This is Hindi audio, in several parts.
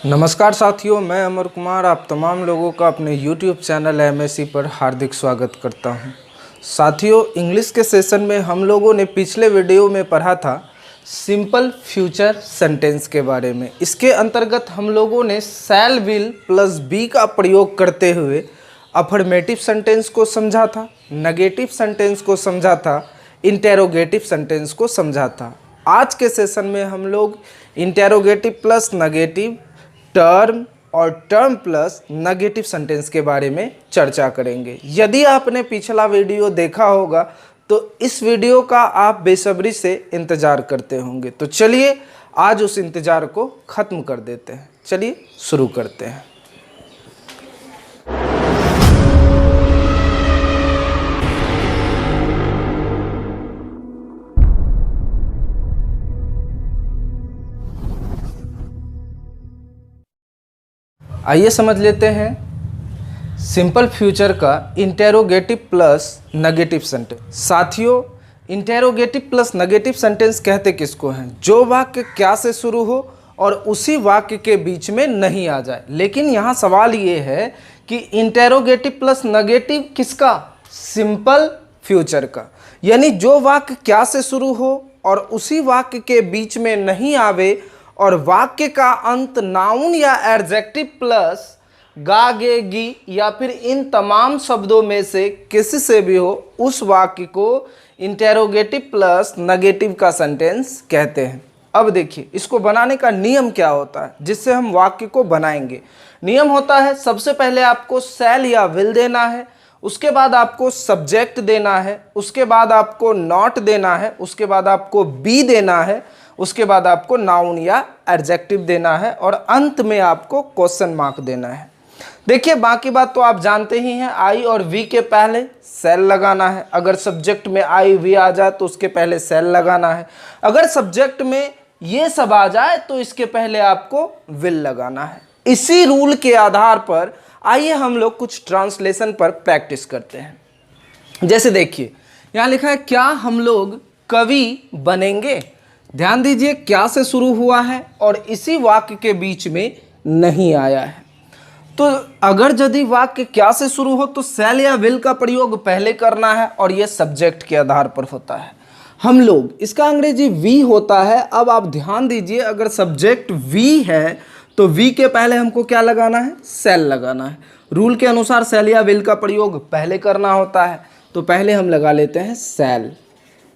नमस्कार साथियों, मैं अमर कुमार आप तमाम लोगों का अपने YouTube चैनल MSc पर हार्दिक स्वागत करता हूं। साथियों, इंग्लिश के सेशन में हम लोगों ने पिछले वीडियो में पढ़ा था सिंपल फ्यूचर सेंटेंस के बारे में। इसके अंतर्गत हम लोगों ने शैल विल प्लस बी का प्रयोग करते हुए अफर्मेटिव सेंटेंस को समझा था, नेगेटिव सेंटेंस को समझा था, इंटेरोगेटिव सेंटेंस को समझा था। आज के सेशन में हम लोग इंटेरोगेटिव प्लस नेगेटिव, टर्म और टर्म प्लस नेगेटिव सेंटेंस के बारे में चर्चा करेंगे। यदि आपने पिछला वीडियो देखा होगा तो इस वीडियो का आप बेसब्री से इंतज़ार करते होंगे। तो चलिए आज उस इंतज़ार को ख़त्म कर देते हैं। चलिए शुरू करते हैं। आइए समझ लेते हैं सिंपल फ्यूचर का इंटेरोगेटिव प्लस नेगेटिव सेंटेंस। साथियों, इंटेरोगेटिव प्लस नेगेटिव सेंटेंस कहते किसको हैं? जो वाक्य क्या से शुरू हो और उसी वाक्य के बीच में नहीं आ जाए। लेकिन यहाँ सवाल ये है कि इंटेरोगेटिव प्लस नेगेटिव किसका? सिंपल फ्यूचर का। यानी जो वाक्य क्या से शुरू हो और उसी वाक्य के बीच में नहीं आवे और वाक्य का अंत नाउन या एडजेक्टिव प्लस गा गे गी या फिर इन तमाम शब्दों में से किसी से भी हो, उस वाक्य को इंटेरोगेटिव प्लस नेगेटिव का सेंटेंस कहते हैं। अब देखिए इसको बनाने का नियम क्या होता है जिससे हम वाक्य को बनाएंगे। नियम होता है, सबसे पहले आपको शैल या विल देना है, उसके बाद आपको सब्जेक्ट देना है, उसके बाद आपको नॉट देना है, उसके बाद आपको बी देना है, उसके बाद आपको नाउन या एडजेक्टिव देना है और अंत में आपको क्वेश्चन मार्क देना है। देखिए बाकी बात तो आप जानते ही हैं, आई और वी के पहले शैल लगाना है। अगर सब्जेक्ट में आई वी आ जाए तो उसके पहले शैल लगाना है। अगर सब्जेक्ट में ये सब आ जाए तो इसके पहले आपको विल लगाना है। इसी रूल के आधार पर आइए हम लोग कुछ ट्रांसलेशन पर प्रैक्टिस करते हैं। जैसे देखिए यहाँ लिखा है, क्या हम लोग कवि बनेंगे? ध्यान दीजिए, क्या से शुरू हुआ है और इसी वाक्य के बीच में नहीं आया है। तो अगर यदि वाक्य क्या से शुरू हो तो शैल या विल का प्रयोग पहले करना है और यह सब्जेक्ट के आधार पर होता है। हम लोग, इसका अंग्रेजी वी होता है। अब आप ध्यान दीजिए, अगर सब्जेक्ट वी है तो वी के पहले हमको क्या लगाना है? शैल लगाना है। रूल के अनुसार शैल या विल का प्रयोग पहले करना होता है, तो पहले हम लगा लेते हैं शैल।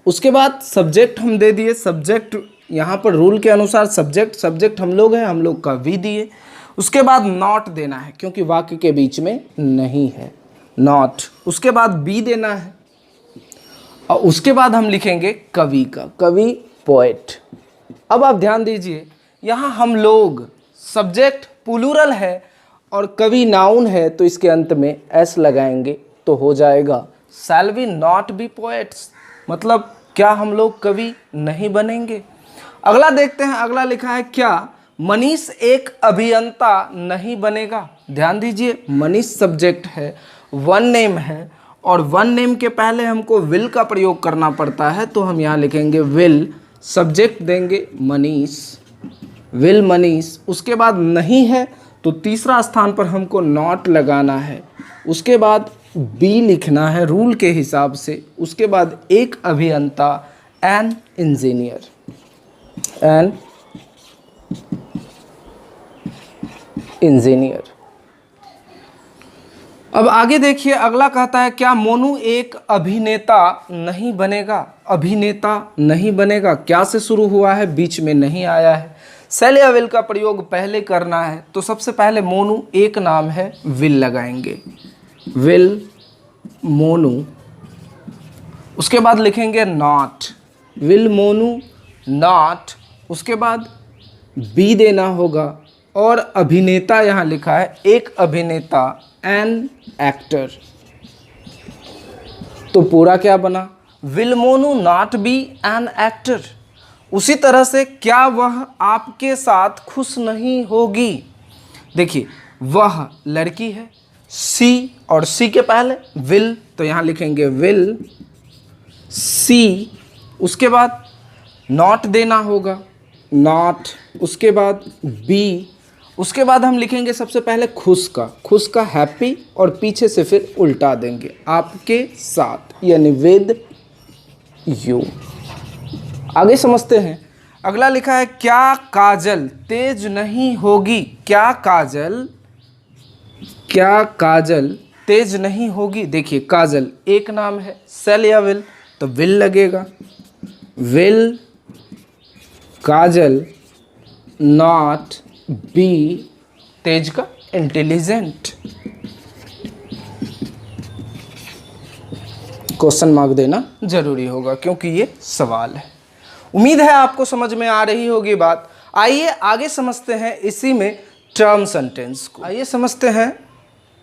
उसके बाद सब्जेक्ट हम दे दिए, सब्जेक्ट यहाँ पर रूल के अनुसार सब्जेक्ट हम लोग हैं, हम लोग का वी दिए। उसके बाद नॉट देना है क्योंकि वाक्य के बीच में नहीं है, नॉट। उसके बाद बी देना है और उसके बाद हम लिखेंगे कवि का, कवि पोएट। अब आप ध्यान दीजिए, यहाँ हम लोग सब्जेक्ट प्लूरल है और कवि नाउन है, तो इसके अंत में एस लगाएंगे तो हो जाएगा shall we not be poets. मतलब क्या हम लोग कवि नहीं बनेंगे? अगला देखते हैं। अगला लिखा है, क्या मनीष एक अभियंता नहीं बनेगा? ध्यान दीजिए, मनीष सब्जेक्ट है, वन नेम है और वन नेम के पहले हमको विल का प्रयोग करना पड़ता है, तो हम यहाँ लिखेंगे विल, सब्जेक्ट देंगे मनीष, विल मनीष। उसके बाद नहीं है तो तीसरा स्थान पर हमको नॉट लगाना है। उसके बाद बी लिखना है रूल के हिसाब से। उसके बाद एक अभियंता, एन इंजीनियर, एन इंजीनियर। अब आगे देखिए, अगला कहता है, क्या मोनू एक अभिनेता नहीं बनेगा? अभिनेता नहीं बनेगा, क्या से शुरू हुआ है, बीच में नहीं आया है। शैल या विल का प्रयोग पहले करना है, तो सबसे पहले मोनू एक नाम है, विल लगाएंगे, विल मोनू। उसके बाद लिखेंगे नॉट, विल मोनू नॉट। उसके बाद बी देना होगा और अभिनेता यहाँ लिखा है, एक अभिनेता, एन एक्टर। तो पूरा क्या बना? Will Monu not be an actor. उसी तरह से, क्या वह आपके साथ खुश नहीं होगी? देखिए, वह लड़की है, सी और सी के पहले विल, तो यहाँ लिखेंगे विल सी। उसके बाद नॉट देना होगा, नॉट। उसके बाद बी उसके बाद हम लिखेंगे सबसे पहले खुश का हैप्पी, और पीछे से फिर उल्टा देंगे आपके साथ, यानी विद यू। आगे समझते हैं। अगला लिखा है क्या काजल तेज नहीं होगी, क्या काजल तेज नहीं होगी। देखिए काजल एक नाम है, सेल या विल, तो विल लगेगा। विल काजल नॉट बी तेज का इंटेलिजेंट। क्वेश्चन मार्क देना जरूरी होगा क्योंकि ये सवाल है। उम्मीद है आपको समझ में आ रही होगी बात। आइए आगे समझते हैं इसी में टर्म सेंटेंस को। आइए समझते हैं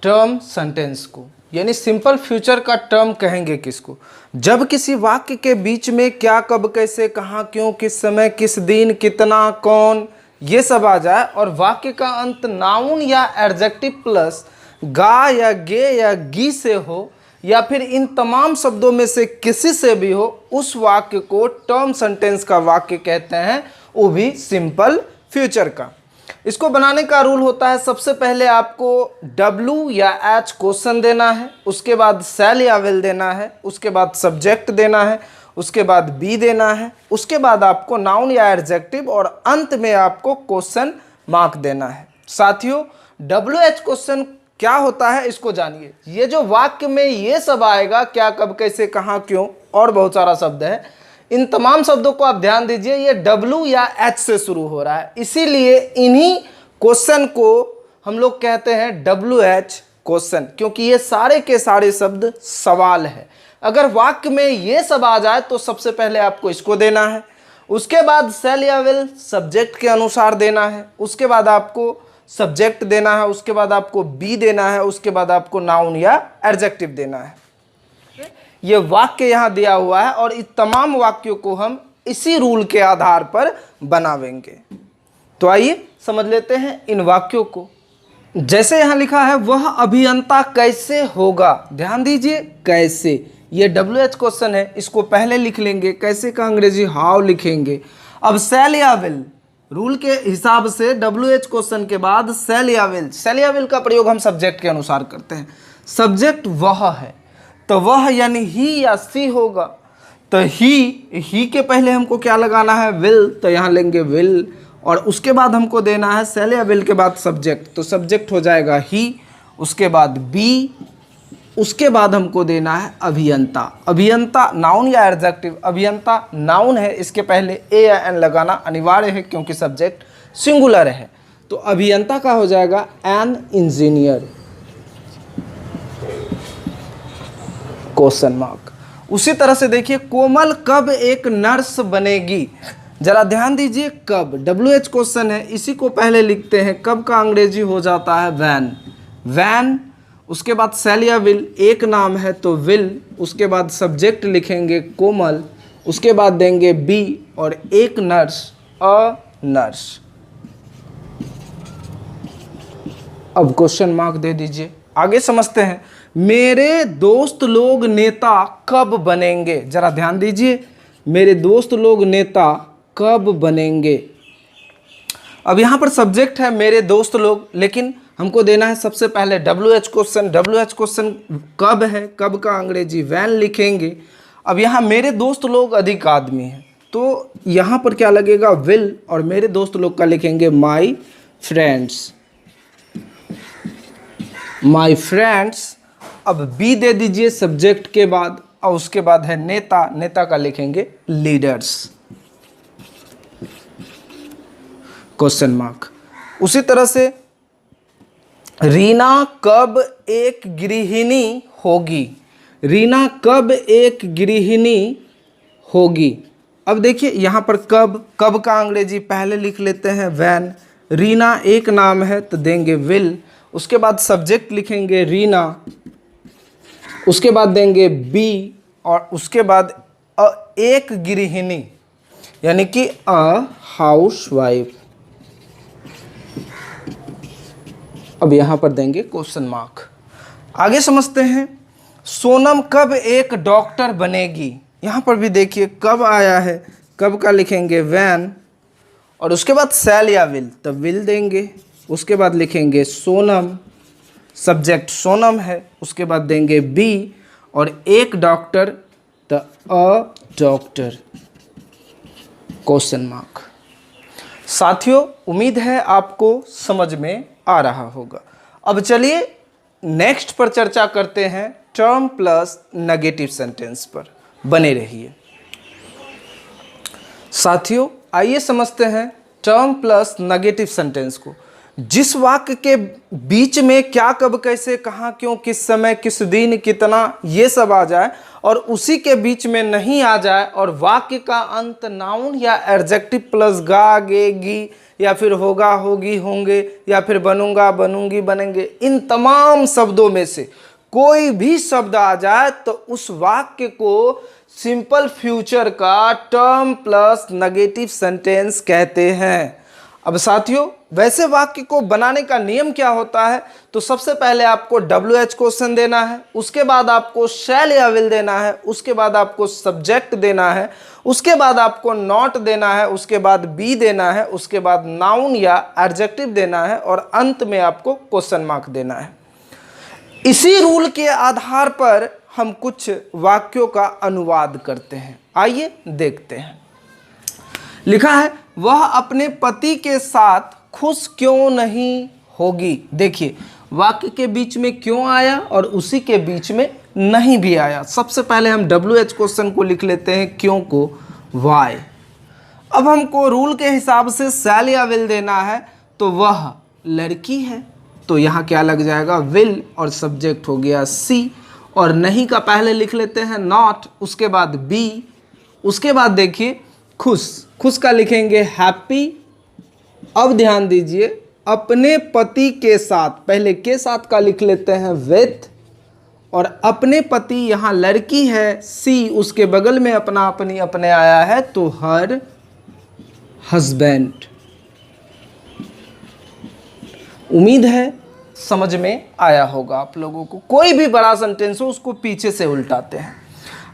टर्म सेंटेंस को, यानी सिंपल फ्यूचर का टर्म कहेंगे किसको? जब किसी वाक्य के बीच में क्या, कब, कैसे, कहाँ, क्यों, किस समय, किस दिन, कितना, कौन, ये सब आ जाए और वाक्य का अंत नाउन या एडजेक्टिव प्लस गा या गे या गी से हो, या फिर इन तमाम शब्दों में से किसी से भी हो, उस वाक्य को टर्म सेंटेंस का वाक्य कहते हैं, वो भी सिंपल फ्यूचर का। इसको बनाने का रूल होता है, सबसे पहले आपको W या H क्वेश्चन देना है, उसके बाद सेल या विल देना है, उसके बाद सब्जेक्ट देना है, उसके बाद बी देना है, उसके बाद आपको नाउन या एडजेक्टिव, और अंत में आपको क्वेश्चन मार्क देना है। साथियों WH क्वेश्चन क्या होता है इसको जानिए। ये जो वाक्य में ये सब आएगा, क्या, कब, कैसे, कहाँ, क्यों, और बहुत सारा शब्द है, इन तमाम शब्दों को आप ध्यान दीजिए, ये W या H से शुरू हो रहा है, इसीलिए इन्हीं क्वेश्चन को हम लोग कहते हैं WH क्वेश्चन, क्योंकि ये सारे के सारे शब्द सवाल है। अगर वाक्य में ये सब आ जाए तो सबसे पहले आपको इसको देना है, उसके बाद सेल या विल सब्जेक्ट के अनुसार देना है, उसके बाद आपको सब्जेक्ट देना है, उसके बाद आपको बी देना है, उसके बाद आपको नाउन या एडजेक्टिव देना है। ये वाक्य यहाँ दिया हुआ है और इस तमाम वाक्यों को हम इसी रूल के आधार पर बनावेंगे। तो आइए समझ लेते हैं इन वाक्यों को। जैसे यहाँ लिखा है वह अभियंता कैसे होगा, ध्यान दीजिए कैसे, ये WH क्वेश्चन है, इसको पहले लिख लेंगे, कैसे का अंग्रेजी हाउ लिखेंगे। अब सेल या विल रूल के हिसाब से WH क्वेश्चन के बाद सेल या विल का प्रयोग हम सब्जेक्ट के अनुसार करते हैं। सब्जेक्ट वह है तो वह यानी ही या सी होगा, तो ही के पहले हमको क्या लगाना है, विल, तो यहाँ लेंगे विल, और उसके बाद हमको देना है सेल या विल के बाद सब्जेक्ट, तो सब्जेक्ट हो जाएगा ही, उसके बाद बी, उसके बाद हमको देना है अभियंता। अभियंता नाउन या एडजेक्टिव, अभियंता नाउन है, इसके पहले ए या एन लगाना अनिवार्य है क्योंकि सब्जेक्ट सिंगुलर है, तो अभियंता का हो जाएगा एन इंजीनियर, क्वेश्चन मार्क। उसी तरह से देखिए कोमल कब एक नर्स बनेगी, जरा ध्यान दीजिए कब, WH क्वेश्चन है, इसी को पहले लिखते हैं, कब का अंग्रेजी हो जाता है वैन, उसके बाद सेल या विल एक नाम है तो विल, उसके बाद सब्जेक्ट लिखेंगे कोमल, उसके बाद देंगे बी, और एक नर्स अ नर्स। अब क्वेश्चन मार्क दे दीजिए। आगे समझते हैं मेरे दोस्त लोग नेता कब बनेंगे, जरा ध्यान दीजिए, मेरे दोस्त लोग नेता कब बनेंगे। अब यहाँ पर सब्जेक्ट है मेरे दोस्त लोग, लेकिन हमको देना है सबसे पहले WH क्वेश्चन कब है, कब का अंग्रेजी वैन लिखेंगे। अब यहाँ मेरे दोस्त लोग अधिक आदमी हैं, तो यहाँ पर क्या लगेगा विल, और मेरे दोस्त लोग का लिखेंगे माई फ्रेंड्स। अब बी दे दीजिए सब्जेक्ट के बाद, और उसके बाद है नेता का लिखेंगे लीडर्स, क्वेश्चन मार्क। उसी तरह से रीना कब एक गृहिणी होगी, अब देखिए यहाँ पर कब का अंग्रेजी पहले लिख लेते हैं वैन, रीना एक नाम है तो देंगे विल, उसके बाद सब्जेक्ट लिखेंगे रीना, उसके बाद देंगे बी, और उसके बाद एक गृहिणी यानी कि अ हाउसवाइफ। अब यहाँ पर देंगे क्वेश्चन मार्क। आगे समझते हैं सोनम कब एक डॉक्टर बनेगी, यहाँ पर भी देखिए कब आया है, कब का लिखेंगे वैन, और उसके बाद सेल या विल, तो विल देंगे, उसके बाद लिखेंगे सोनम, सब्जेक्ट सोनम है, उसके बाद देंगे बी, और एक doctor the a doctor question mark. साथियों, उम्मीद है आपको समझ में आ रहा होगा। अब चलिए नेक्स्ट पर चर्चा करते हैं, टर्म प्लस नेगेटिव सेंटेंस पर। बने रहिए। साथियों, आइए समझते हैं टर्म प्लस नेगेटिव सेंटेंस को। जिस वाक्य के बीच में क्या, कब, कैसे, कहाँ, क्यों, किस समय, किस दिन, कितना, ये सब आ जाए और उसी के बीच में नहीं आ जाए, और वाक्य का अंत नाउन या एडजेक्टिव प्लस गा, गे, गी, या फिर होगा, होगी, होंगे, या फिर बनूंगा, बनूंगी, बनेंगे, इन तमाम शब्दों में से कोई भी शब्द आ जाए तो उस वाक्य को सिंपल फ्यूचर का टर्म प्लस नेगेटिव सेंटेंस कहते हैं। अब साथियों, वैसे वाक्य को बनाने का नियम क्या होता है? तो सबसे पहले आपको WH क्वेश्चन देना है, उसके बाद आपको शैल या विल देना है, उसके बाद आपको सब्जेक्ट देना है, उसके बाद आपको नॉट देना है, उसके बाद बी देना है, उसके बाद नाउन या एडजेक्टिव देना है, और अंत में आपको क्वेश्चन मार्क देना है। इसी रूल के आधार पर हम कुछ वाक्यों का अनुवाद करते हैं। आइए देखते हैं। लिखा है, वह अपने पति के साथ खुश क्यों नहीं होगी। देखिए, वाक्य के बीच में क्यों आया और उसी के बीच में नहीं भी आया। सबसे पहले हम WH क्वेश्चन को लिख लेते हैं, क्यों को वाई। अब हमको रूल के हिसाब से शैल या विल देना है, तो वह लड़की है, तो यहाँ क्या लग जाएगा, विल, और सब्जेक्ट हो गया सी, और नहीं का पहले लिख लेते हैं नॉट, उसके बाद बी, उसके बाद देखिए खुश, खुश का लिखेंगे हैप्पी। अब ध्यान दीजिए, अपने पति के साथ, पहले के साथ का लिख लेते हैं विथ, और अपने पति यहाँ लड़की है सी, उसके बगल में अपना अपनी अपने आया है तो हर हस्बैंड। उम्मीद है समझ में आया होगा आप लोगों को। कोई भी बड़ा सेंटेंस हो उसको पीछे से उल्टाते हैं।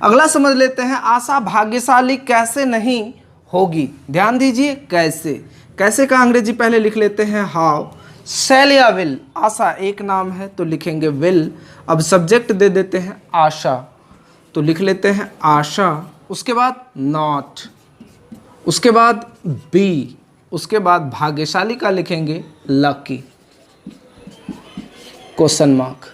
अगला समझ लेते हैं, आशा भाग्यशाली कैसे नहीं होगी। ध्यान दीजिए, कैसे, कैसे का अंग्रेजी पहले लिख लेते हैं हाउ। शैल या विल, आशा एक नाम है तो लिखेंगे विल। अब सब्जेक्ट दे देते हैं आशा, तो लिख लेते हैं आशा, उसके बाद नॉट, उसके बाद बी, उसके बाद भाग्यशाली का लिखेंगे लकी, क्वेश्चन मार्क।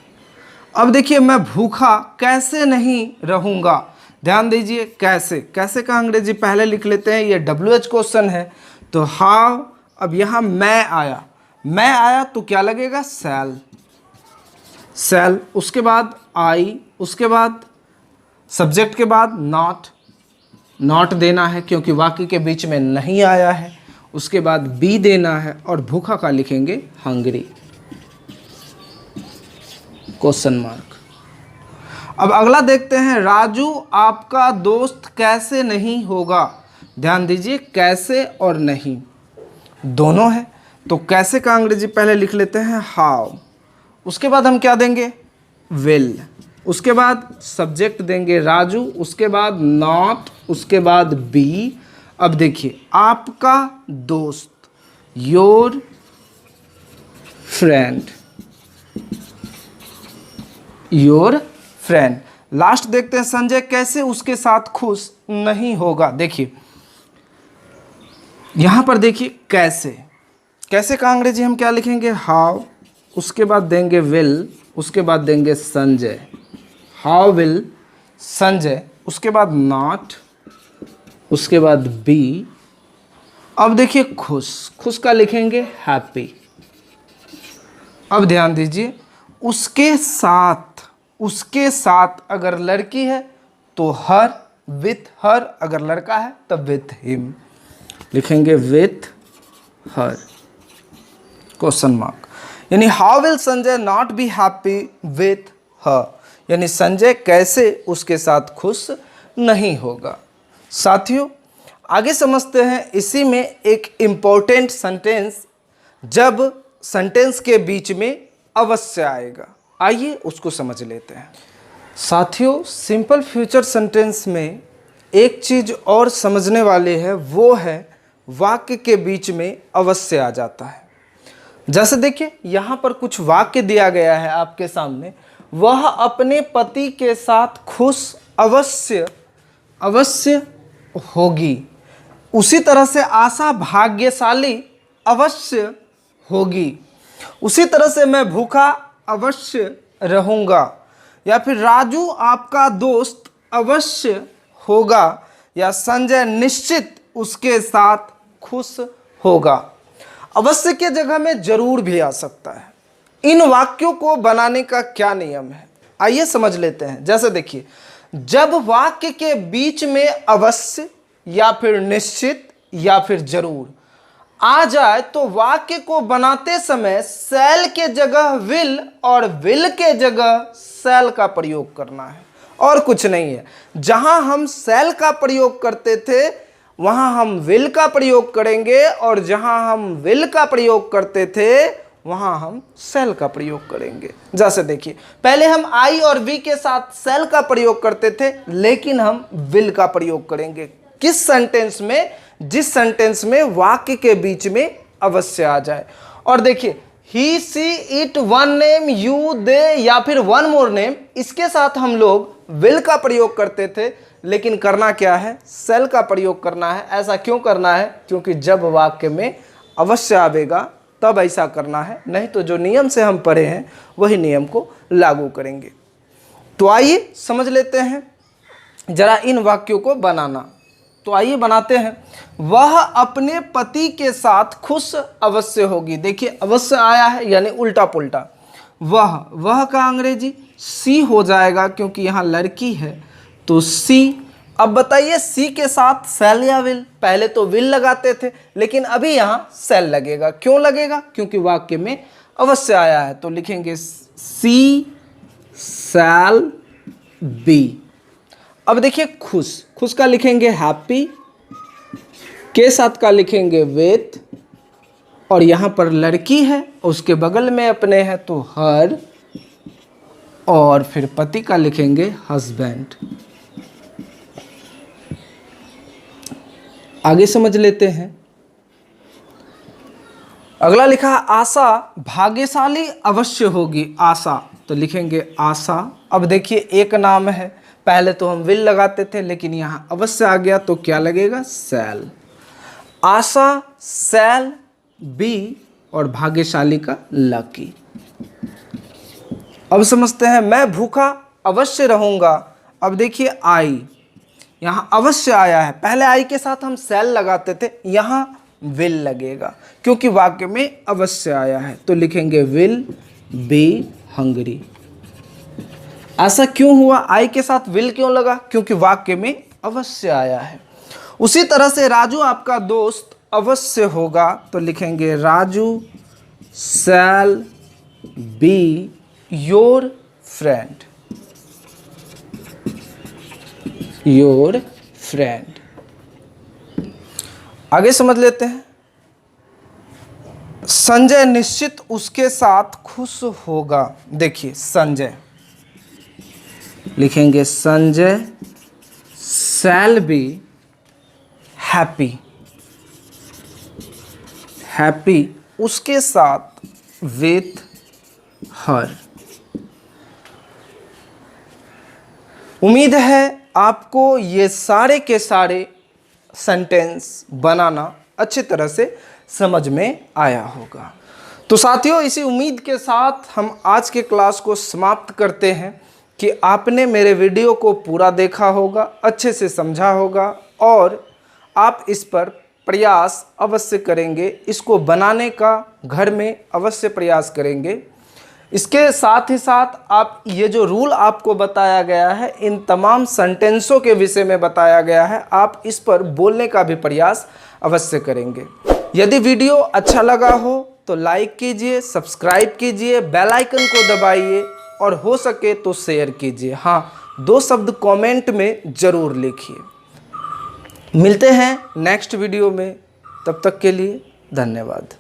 अब देखिए, मैं भूखा कैसे नहीं रहूँगा। ध्यान दीजिए, कैसे, कैसे का अंग्रेजी पहले लिख लेते हैं, ये WH क्वेश्चन है तो हाउ। अब यहाँ मैं आया, मैं आया तो क्या लगेगा, शैल, शैल, उसके बाद आई, उसके बाद सब्जेक्ट के बाद नॉट, नॉट देना है क्योंकि वाक्य के बीच में नहीं आया है, उसके बाद बी देना है, और भूखा का लिखेंगे हंग्री, क्वेश्चन मार्क। अब अगला देखते हैं, राजू आपका दोस्त कैसे नहीं होगा। ध्यान दीजिए, कैसे और नहीं दोनों है, तो कैसे का अंग्रेजी पहले लिख लेते हैं हाउ, उसके बाद हम क्या देंगे, विल, उसके बाद सब्जेक्ट देंगे राजू, उसके बाद नॉट, उसके बाद बी। अब देखिए, आपका दोस्त, your friend, your friend. Last देखते हैं, संजय कैसे उसके साथ खुश नहीं होगा। देखिए यहां पर देखिए, कैसे, कैसे का अंग्रेजी हम क्या लिखेंगे, हाउ, उसके बाद देंगे विल, उसके बाद देंगे संजय, हाउ विल संजय, उसके बाद नॉट, उसके बाद बी। अब देखिए खुश, खुश का लिखेंगे हैप्पी। अब ध्यान दीजिए, उसके साथ, उसके साथ अगर लड़की है तो हर, विथ हर, अगर लड़का है तब विथ हिम, लिखेंगे विथ हर, क्वेश्चन मार्क। यानी how will Sanjay not be happy with her, यानी संजय कैसे उसके साथ खुश नहीं होगा। साथियों, आगे समझते हैं, इसी में एक इम्पोर्टेंट सेंटेंस जब सेंटेंस के बीच में अवश्य आएगा। आइए उसको समझ लेते हैं। साथियों, सिंपल फ्यूचर सेंटेंस में एक चीज़ और समझने वाले है, वो है वाक्य के बीच में अवश्य आ जाता है। जैसे देखिए यहाँ पर कुछ वाक्य दिया गया है आपके सामने, वह अपने पति के साथ खुश अवश्य होगी। उसी तरह से आशा भाग्यशाली अवश्य होगी। उसी तरह से मैं भूखा अवश्य रहूँगा, या फिर राजू आपका दोस्त अवश्य होगा, या संजय निश्चित उसके साथ खुश होगा। अवश्य के जगह में जरूर भी आ सकता है। इन वाक्यों को बनाने का क्या नियम है, आइए समझ लेते हैं। जैसे देखिए, जब वाक्य के बीच में अवश्य या फिर निश्चित या फिर जरूर आ जाए तो वाक्य को बनाते समय शैल के जगह विल और विल के जगह शैल का प्रयोग करना है, और कुछ नहीं है। जहां हम शैल का प्रयोग करते थे वहां हम विल का प्रयोग करेंगे, और जहां हम विल का प्रयोग करते थे वहां हम शैल का प्रयोग करेंगे। जैसे देखिए, पहले हम आई और वी के साथ शैल का प्रयोग करते थे, लेकिन हम विल का प्रयोग करेंगे किस सेंटेंस में? जिस सेंटेंस में वाक्य के बीच में अवश्य आ जाए। और देखिए, he see it one name you they या फिर वन मोर नेम, इसके साथ हम लोग विल का प्रयोग करते थे, लेकिन करना क्या है? शैल का प्रयोग करना है। ऐसा क्यों करना है? क्योंकि जब वाक्य में अवश्य आवेगा तब ऐसा करना है, नहीं तो जो नियम से हम पढ़े हैं वही नियम को लागू करेंगे। तो आइए समझ लेते हैं जरा इन वाक्यों को बनाना। तो आइए बनाते हैं। वह अपने पति के साथ खुश अवश्य होगी। देखिए, अवश्य आया है यानी उल्टा पुल्टा। वह का अंग्रेजी सी हो जाएगा, क्योंकि यहाँ लड़की है तो सी। अब बताइए, सी के साथ शैल या विल? पहले तो विल लगाते थे, लेकिन अभी यहाँ शैल लगेगा। क्यों लगेगा? क्योंकि वाक्य में अवश्य आया है। तो लिखेंगे सी शैल बी। अब देखिए, खुश का लिखेंगे हैप्पी, के साथ का लिखेंगे विथ, और यहाँ पर लड़की है उसके बगल में अपने है तो हर, और फिर पति का लिखेंगे हस्बैंड। आगे समझ लेते हैं। अगला लिखा है आशा भाग्यशाली अवश्य होगी। आशा तो लिखेंगे आशा। अब देखिए, एक नाम है, पहले तो हम विल लगाते थे, लेकिन यहाँ अवश्य आ गया तो क्या लगेगा? शैल। आशा शैल बी, और भाग्यशाली का लकी। अब समझते हैं, मैं भूखा अवश्य रहूँगा। अब देखिए, आई यहाँ अवश्य आया है, पहले आई के साथ हम शैल लगाते थे, यहाँ विल लगेगा क्योंकि वाक्य में अवश्य आया है। तो लिखेंगे विल बी हंग्री। ऐसा क्यों हुआ? आई के साथ विल क्यों लगा? क्योंकि वाक्य में अवश्य आया है। उसी तरह से राजू आपका दोस्त अवश्य होगा, तो लिखेंगे Raju shall be your friend. Your friend. आगे समझ लेते हैं। संजय निश्चित उसके साथ खुश होगा। देखिए, संजय लिखेंगे Sanjay shall be happy. Happy उसके साथ विथ हर। उम्मीद है आपको ये सारे के सारे सेंटेंस बनाना अच्छी तरह से समझ में आया होगा। तो साथियों, इसी उम्मीद के साथ हम आज के क्लास को समाप्त करते हैं कि आपने मेरे वीडियो को पूरा देखा होगा, अच्छे से समझा होगा और आप इस पर प्रयास अवश्य करेंगे। इसको बनाने का घर में अवश्य प्रयास करेंगे। इसके साथ ही साथ आप ये जो रूल आपको बताया गया है, इन तमाम सेंटेंसों के विषय में बताया गया है, आप इस पर बोलने का भी प्रयास अवश्य करेंगे। यदि वीडियो अच्छा लगा हो तो लाइक कीजिए, सब्सक्राइब कीजिए, बेल आइकन को दबाइए और हो सके तो शेयर कीजिए। हाँ, 2 शब्द कमेंट में ज़रूर लिखिए। मिलते हैं नेक्स्ट वीडियो में, तब तक के लिए धन्यवाद।